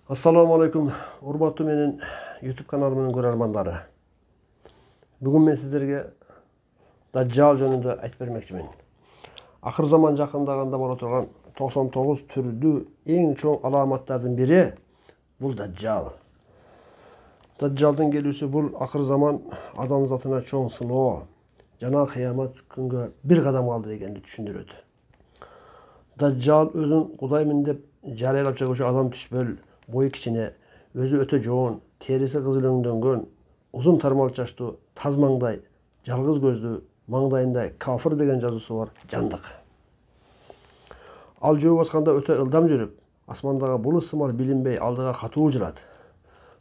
Assalamu alaikum, урматтуу менин YouTube каналымдын көрөрмандары. Бүгүн мен сиздерге Dajjal жөнүндө айтып бермекчимин. Акыр заман жакындаганда боло турган 99 түрдүү эң чоң аламаттардын бири бул Dajjal. Dajjalдын келүүсү бул акыр заман адамзатына чоң сыноо, жана кыямат күнгө бир кадам калды дегенди түшүндүрөт. Dajjal өзүн Кудаймын деп жарыялап чыгуучу адам түспөл, boyu кичине, өзү өтө жоон, териси кызыл өңдөнгөн, узун тармал чачтуу, таз маңдай, жалгыз көздүү, маңдайында кафыр деген жазуусу бар жандык. Ал жөө басканда өтө ылдам жүрүп, асмандагы булут сымар билинбей алдыга катуу жылат.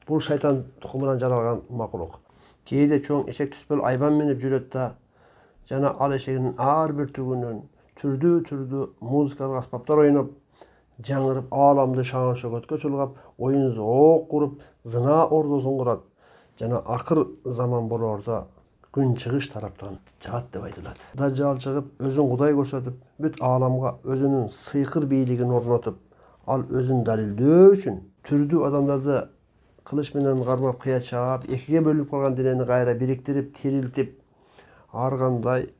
Бул шайтан тукумунан жаралган макулук. Кээде чоң эшек түспөл айбан минип жүрөт да, жана ал эшегинин ар бир түгүнөн түрдүү музыкалык аспаптар ойноп, жаңырып ааламды шаан шөгөткө чулгап, оюн зоок куруп, зына ордосун курат. Жана акыр заман болоордо күн чыгыш тараптан чыгат деп айтылат. Dajjal чыгып, өзүн Кудай көрсөтүп, бүт ааламга өзүнүн сыйкыр бийлигин орнотуп, ал өзүн далилдөө үчүн түрдүү адамдарды кылыч менен кармап кыя чаап, экиге бөлүнүп калган денени кайра бириктирип, тирилтип, ар кандай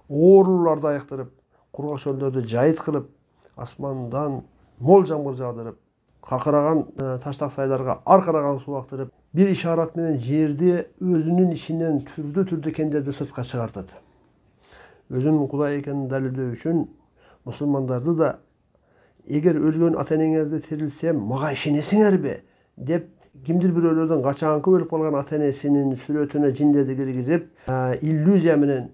ооруларды айыктырып, кургак чөлдөрдү жайыт кылып, асмандан мол жамгыр жаадырып, какыраган таштак сайдарга аркыраган суу актырып, бир ишарат менен жерди өзүнүн ичинен түрдүү кендерди сыртка чыгартат. Өзүнүн Кудай экенин далилдөө үчүн мусулмандарды да эгер өлгөн ата-энеңерди тирилтсем, мага ишенесиңерби деп кимдир бирөөлөрдөн качанкы өлүп калган ата-энесинин сүрөтүнө жиндерди киргизип, иллюзия менен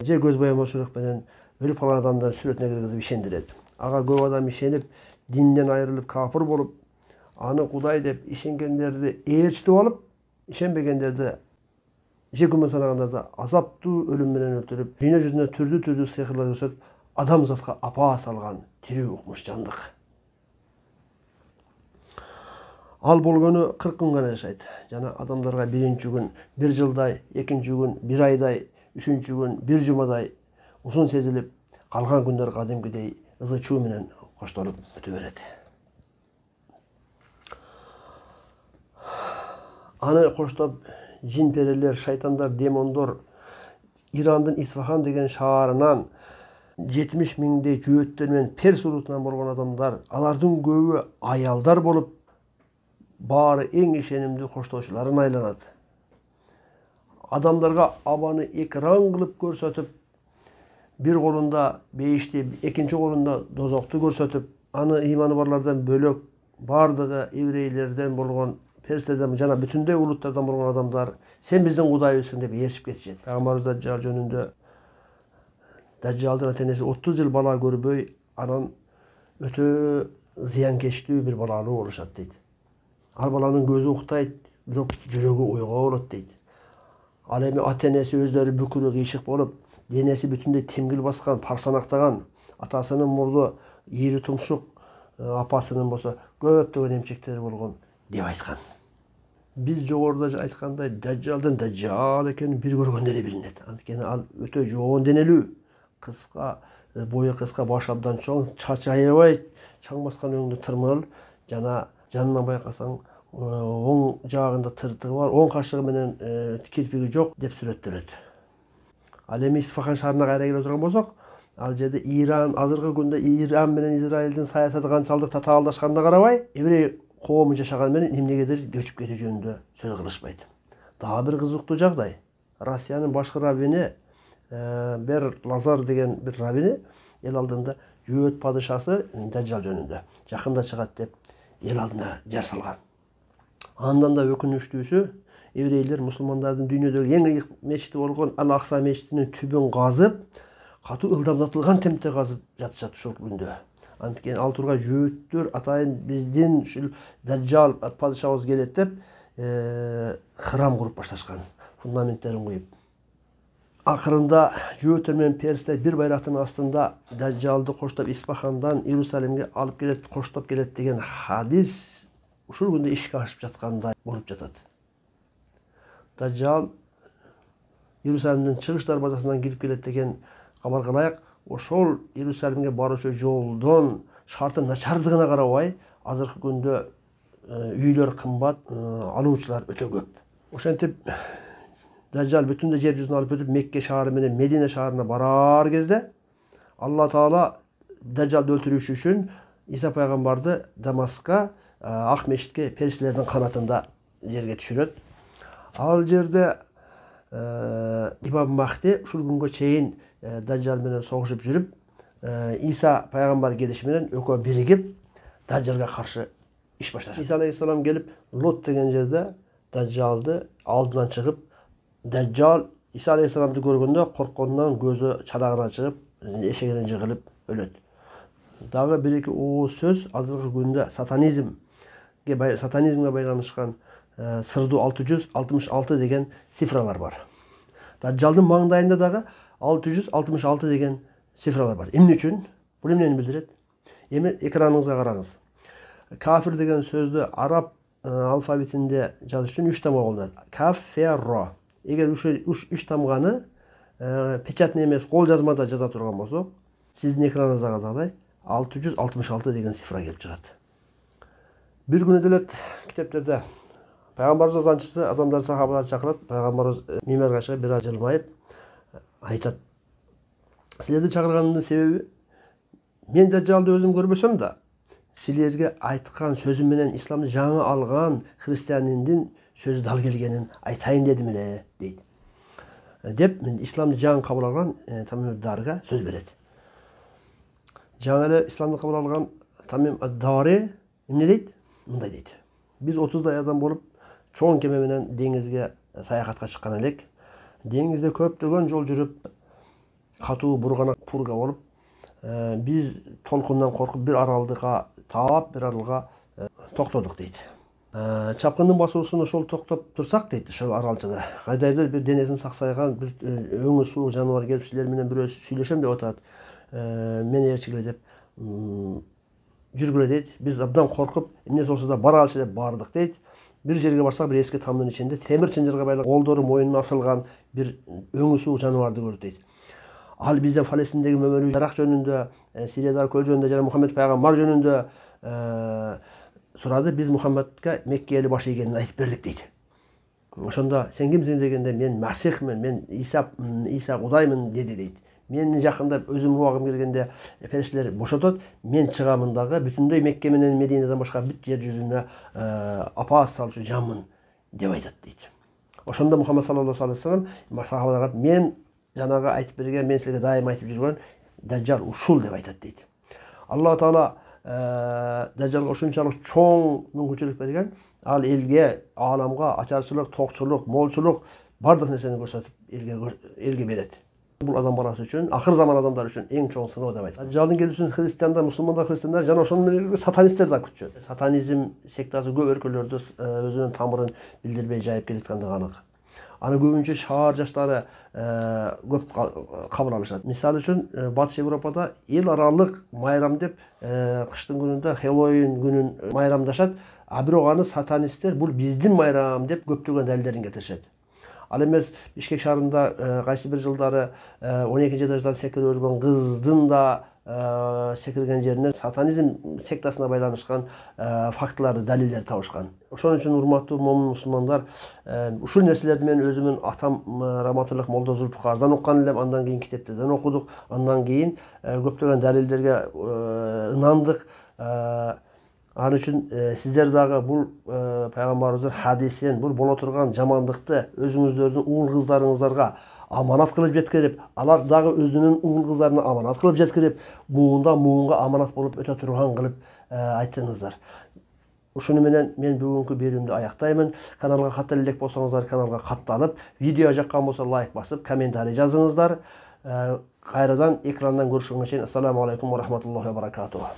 же көз боямаучулук менен өлүп калган адамдын сүрөтүнө киргизип ишендирет. Ага көп адам ишенип, динден айрылып кафыр болуп, аны Кудай деп ишенгендерди ээрчитип алып, ишенбегендерди же күмөн санагандарды азаптуу өлүм менен өлтүрүп, дүйнө жүзүнө түрдүү сыйкырлар көрсөтүп, адамзатка апа салган тирүү укмуш жандык. Ал болгону 40 күн гана жашайт. Жана адамдарга биринчи күн бир жылдай, экинчи күн бир айдай, үчүнчү күн бир жумадай узун сезилип, калган күндөр кадимкидей ызы чуу менен коштолуп өтө берет. Аны коштоп жин перелер, шайтандар, демондор Ирандын Исфахан деген шаарынан 70 миңдей жөөттөр менен Перс улутунан болгон адамдар, алардын көбү аялдар болуп, баары эң ишенимдүү коштоочуларын айланат. Адамдарга абаны экран кылып көрсөтүп, бир колунда бейишти, экинчи колунда дозокту көрсөтүп, аны ыйманы барлардан бөлөк бардыгы еврейлерден болгон, перстерден жана бүтүндөй улуттардан болгон адамдар сен биздин Кудайбызсың деп ээрчип кетишет. Пайгамбарыбыз Dajjal жөнүндө Dajjalдын ата-энеси 30 жыл бала көрбөй, анан өтө зыянкечтүү бир балалуу болушат дейт. Ал баланын көзү уктайт, бирок жүрөгү уйгоо болот дейт. Ал эми ата-энеси өздөрү бүкүрү кыйшык болуп, денеси бүтүндөй темгил баскан, парсанактаган, атасынын мурду ийри тумшук, апасынын болсо көптөгөн эмчектери болгон деп айткан. Биз жогоруда айткандай Dajjalдын Dajjal экенин бир көргөндө эле билинет. Анткени ал өтө жоон денелүү, кыска, бою кыска, баш абдан чоң, чач аябай чаң баскан өңдүү тырмыл, жана жанынан байкасаң оң жагында тыртыгы бар, оң кашыгы менен кирпиги жок деп сүрөттөлөт. Ал эми Исфахан шаарына кайра келе турган болсок, ал жерде Иран, азыркы күндө Иран менен Израилдин саясаты канчалык татаалдашканына карабай, еврей коому жашаган менен эмнегедир көчүп кетүү жөнүндө сөз кылышпайт. Дагы бир кызыктуу жагдай. Россиянын башкы раввини Бер Лазар деген бир раввини эл алдында жөөт падышасы Dajjal жөнүндө жакында чыгат деп эл алдына жар салган. Андан да өкүнүчтүүсү, еврейлер мусулмандардын дүйнөдөгү эң ыйык мечити болгон Ал-Акса мечитинин түбүн казып, катуу ылдамдатылган темпте казып жатышат ушул күндө. Анткени ал тургай жөөттөр атайын биздин ушул Dajjal падышабыз келет деп храм куруп башташкан, фундаменттерин куюп. Акырында жөөттөр менен перстер бир байрактын астында Dajjalды коштоп Исфахандан Иерусалимге алып келет, коштоп келет деген хадис ушул күндө ишке ашып жаткандай болуп жатат. Dajjal Иерусалимдин чыгыш дарбазасынан кирип келет деген кабарга ылайык, ошол Иерусалимге баруучу жолдон шарты начардыгына карабай, азыркы күндө үйлер қымбат, алуучулар өтө көп. Ошентип Дажжал бүтүндөй жер жүзүн алып өтүп Мекке шаары менен Медина шаарына барар кезде Алла Таала Дажжалды өлтүрүш үчүн Иса пайгамбарды Дамаскка ак мешитке периштелердин канатында жерге түшүрөт. Ал жерде Имам Махди ушул күнгө чейин Дажжал менен согушуп жүрүп, Иса пайгамбар келиши менен экөө биригип Дажжалга каршы иш башташат. Иса алейхиссалам келип Лот деген жерде Дажжалды алдынан чыгып, Дажжал Иса алейхиссаламды көргөндө корккондон көзү чарагына чыгып, эшегинен жыгылып өлөт. Дагы бир-эки ооз сөз азыркы күндө сатанизмге байланышкан сырдуу 666 деген цифралар бар. Дажжалдын маңдайында дагы 666 деген цифралар бар. Эмне үчүн? Бул эмнени билдирет? Эми экраныңызга караңыз. Кафир деген сөздү араб алфавитинде жазыш үчүн 3 тамга колдонот. Каф, фе, ро. Эгер ушул 3 тамганы печатный эмес кол жазмада жаза турган болсок, сиздин экраныңыздагыдай 666 деген цифра келип чыгат. Бир күнү делет китептерде пайгамбарыбыз азанчысы адамдар сахабаларды чакырат, пайгамбарыбыз мимарга чыгып бир аз жылмайып айтат: "Силерди чакырганымдын себеби мен Дажжалды өзүм көрбөсөм да, силерге айткан сөзүм менен исламды жаңы алган христиандин сөзү дал келгенин айтайын дедим эле" дейт. Деп исламды жаңы кабыл алган Тамим ад-Дарига сөз берет. Жаңы эле исламды кабыл алган Тамим ад-Дари эмне дейт? Мындай дейт: "Биз 30дай адам болуп чоң кеме менен деңизге саякатка чыккан элек. Деңизде көптөгөн жол жүрүп, катуу бургана пурга болуп, биз толкундан коркуп бир аралга таап, бир аралга токтодук" дейт. Чапкындын басуусун ошол токтоп турсак дейт, ошол аралчада кайдайдыр бир денесин саксайган бир өңү суук жаныбар келип силер менен бирөө сүйлөшөм деп атат. Мени ээрчигиле деп жүргүлө дейт. Биз абдан коркуп, эмне болсо да баралычы деп бардык дейт. Бир жерге барсак, бир эски тамдын ичинде темир чынжырга байлап, колдору моюнуна асылган бир өңү суук жаныбарды көрдүк дейт. Ал бизден Фалестиндеги мөмөлүү жарак жөнүндө, Сириядагы көл жөнүндө жана Мухаммед пайгамбар жөнүндө сурады. Биз Мухаммедке Мекке эли баш ийгенин айтып бердик дейт. Ошондо сен кимсиң дегенде мен Масихмин, мен Иса Кудаймын деди дейт. Мен жакында өзүм убагым келгенде периштелер бошотот, мен чыгамын дагы бүтүндөй Мекке менен Мединадан башка бүт жер жүзүнө апас салчу жаммын деп айтат дейт. Ошондо Мухаммед саллаллаху алейхи вассалам сахабаларга мен жанагы айтып берген, мен силерге дайым айтып жүргөн Дажжал ушул деп айтат дейт. Алла Таала Дажжалга ушунчалык чоң мүмкүнчүлүк берген, ал элге, ааламга ачарчылык, токчулук, молчулук бардык нерсени көрсөтүп элге берет. Бул адам баласы үчүн, акыр заман адамдары үчүн эң чоң сыноо деп айтат. Дажжалдын келүүсүн христиандар, мусулмандар, христиандар жана ошонун менен сатанисттер да күтүшөт. Сатанизм сектасы көп өлкөлөрдө өзүнүн тамырын билдирбей жайып келаткандыгы анык. Аны көбүнчө шаар жаштары көп кабыл алышат. Мисалы үчүн Батыш Европада эл аралык майрам деп кыштын күнүндө Хэллоуин күнүн майрамдашат, а бирок аны сатанисттер бул биздин майрам деп көптөгөн далилдерин келтиришет. Ал эмес Бишкек шаарында кайсы бир жылдары 12 этаждан секирип өлгөн кыздын да секирген жеринен сатанизм сектасына байланышкан фактыларды, далилдерди табышкан. Ошон үчүн урматтуу момун мусулмандар, ушул нерселерди мен өзүмүн атам Раматылык Молдо Зулпукардан уккан элем, андан кийин китептерден окудук, андан кийин көптөгөн далилдерге ынандык. Аны үчүн сиздер дагы бул пайгамбарыбыздын хадисин, бул боло турган жамандыкты өзүңүздөрдүн уул кыздарыңыздарга аманат кылып жеткирип, алар дагы өзүнүн уул кыздарына аманат кылып жеткирип, муундан муунга аманат болуп өтө турган кылып айтыңыздар. Ушуну менен мен бүгүнкү берүүмдү аяктаймын. Каналга катты элек болсоңуздар, каналга катталып, видео жаккан болсо лайк басып, комментарий жазыңыздар. Кайрадан экрандан көрүшкөнгө чейин ассаламу алейкум ва рахматуллахи ва баракатуху.